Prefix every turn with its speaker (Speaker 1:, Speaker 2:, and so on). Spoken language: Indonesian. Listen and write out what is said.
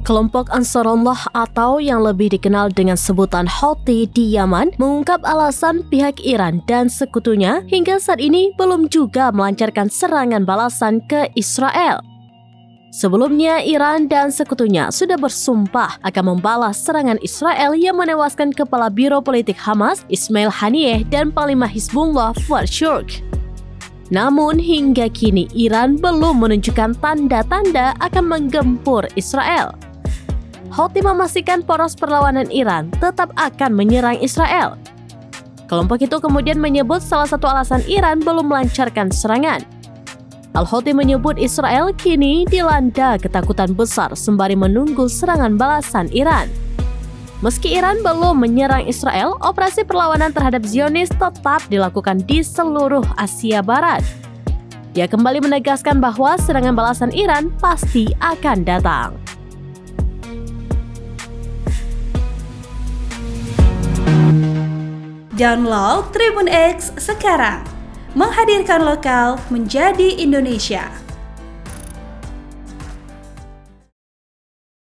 Speaker 1: Kelompok Ansarullah atau yang lebih dikenal dengan sebutan Houthi di Yaman mengungkap alasan pihak Iran dan sekutunya hingga saat ini belum juga melancarkan serangan balasan ke Israel. Sebelumnya, Iran dan sekutunya sudah bersumpah akan membalas serangan Israel yang menewaskan Kepala Biro Politik Hamas, Ismail Haniyeh, dan Panglima Hizbullah, Fuad Shukr. Namun hingga kini Iran belum menunjukkan tanda-tanda akan menggempur Israel. Houthi memastikan poros perlawanan Iran tetap akan menyerang Israel. Kelompok itu kemudian menyebut salah satu alasan Iran belum melancarkan serangan. Al-Houthi menyebut Israel kini dilanda ketakutan besar sembari menunggu serangan balasan Iran. Meski Iran belum menyerang Israel, operasi perlawanan terhadap Zionis tetap dilakukan di seluruh Asia Barat. Dia kembali menegaskan bahwa serangan balasan Iran pasti akan datang.
Speaker 2: Download Tribun X sekarang, menghadirkan lokal menjadi Indonesia.